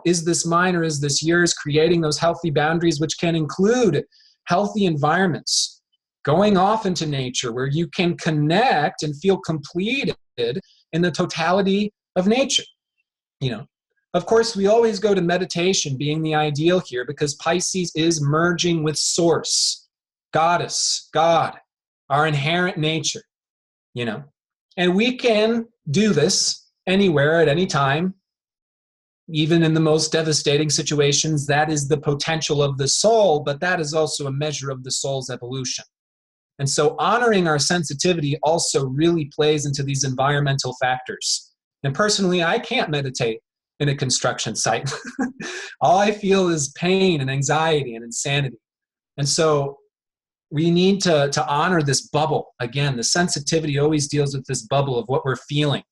is this mine or is this yours? Creating those healthy boundaries, which can include healthy environments, going off into nature where you can connect and feel completed in the totality of nature. Of course, we always go to meditation being the ideal here because Pisces is merging with source. goddess, God, our inherent nature, you know. And we can do this anywhere at any time, even in the most devastating situations. That is the potential of the soul, but that is also a measure of the soul's evolution. And so honoring our sensitivity also really plays into these environmental factors. And personally, I can't meditate in a construction site. All I feel is pain and anxiety and insanity. And so we need to honor this bubble. Again, the sensitivity always deals with this bubble of what we're feeling.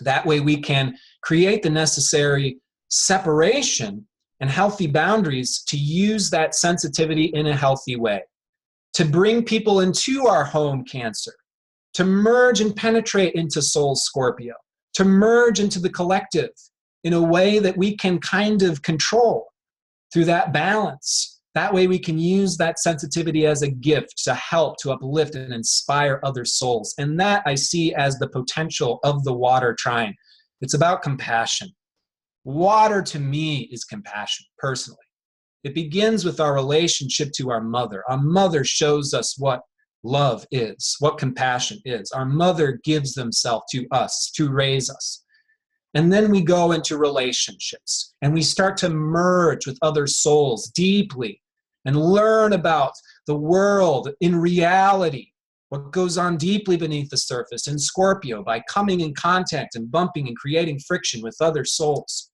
That way we can create the necessary separation and healthy boundaries to use that sensitivity in a healthy way, to bring people into our home Cancer, to merge and penetrate into soul Scorpio, to merge into the collective in a way that we can kind of control through that balance. That way we can use that sensitivity as a gift to help, to uplift and inspire other souls. And that I see as the potential of the water trine. It's about compassion. Water to me is compassion, personally. It begins with our relationship to our mother. Our mother shows us what love is, what compassion is. Our mother gives themselves to us to raise us. And then we go into relationships and we start to merge with other souls deeply and learn about the world in reality, what goes on deeply beneath the surface in Scorpio by coming in contact and bumping and creating friction with other souls.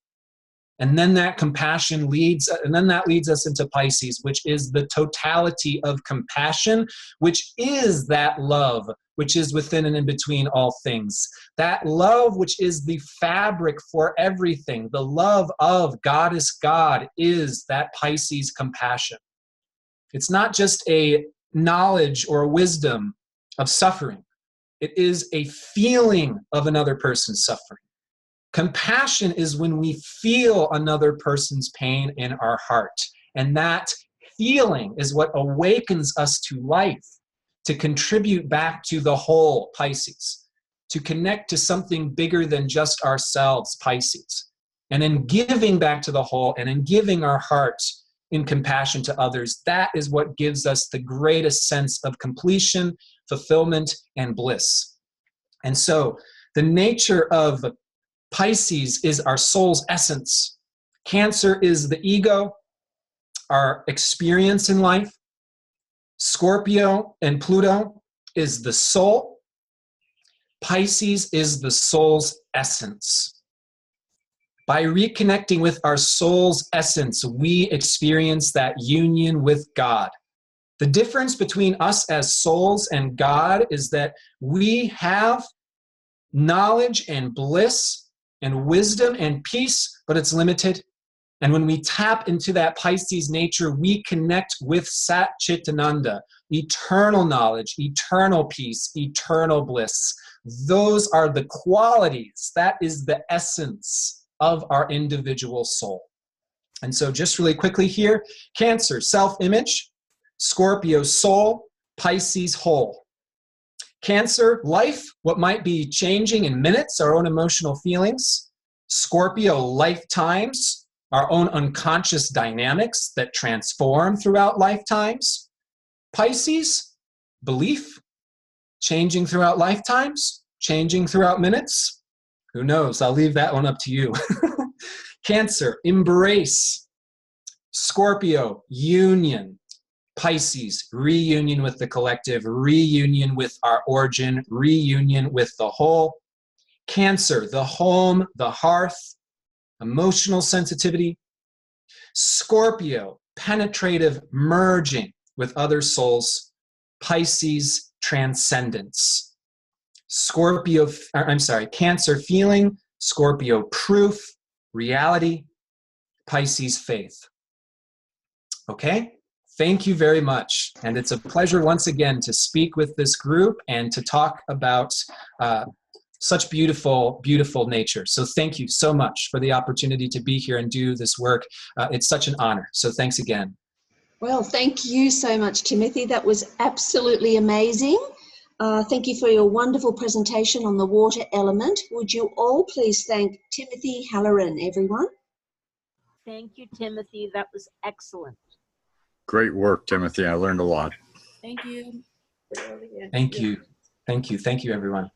And then that compassion leads us into Pisces, which is the totality of compassion, which is that love, which is within and in between all things. That love, which is the fabric for everything. The love of Goddess God is that Pisces compassion. It's not just a knowledge or a wisdom of suffering. It is a feeling of another person's suffering. Compassion is when we feel another person's pain in our heart. And that feeling is what awakens us to life, to contribute back to the whole, Pisces, to connect to something bigger than just ourselves, Pisces. And in giving back to the whole and in giving our hearts in compassion to others, that is what gives us the greatest sense of completion, fulfillment, and bliss. And so the nature of Pisces is our soul's essence. Cancer is the ego, our experience in life. Scorpio and Pluto is the soul. Pisces is the soul's essence. By reconnecting with our soul's essence, we experience that union with God. The difference between us as souls and God is that we have knowledge and bliss and wisdom and peace, but it's limited. And when we tap into that Pisces nature, we connect with Sat Chit Ananda, eternal knowledge, eternal peace, eternal bliss. Those are the qualities. That is the essence of our individual soul. And so just really quickly here, Cancer, self-image, Scorpio, soul, Pisces, whole. Cancer, life, what might be changing in minutes, our own emotional feelings. Scorpio, lifetimes, our own unconscious dynamics that transform throughout lifetimes. Pisces, belief, changing throughout lifetimes, changing throughout minutes. Who knows? I'll leave that one up to you. Cancer, embrace. Scorpio, union. Pisces, reunion with the collective, reunion with our origin, reunion with the whole. Cancer, the home, the hearth, emotional sensitivity. Scorpio, penetrative merging with other souls. Pisces, transcendence. Cancer, feeling. Scorpio, proof, reality. Pisces, faith. Okay? Thank you very much. And it's a pleasure once again to speak with this group and to talk about such beautiful, beautiful nature. So thank you so much for the opportunity to be here and do this work. It's such an honor. So thanks again. Well, thank you so much, Timothy. That was absolutely amazing. Thank you for your wonderful presentation on the water element. Would you all please thank Timothy Halloran, everyone? Thank you, Timothy. That was excellent. Great work, Timothy. I learned a lot. Thank you. Thank you. Thank you. Thank you, everyone.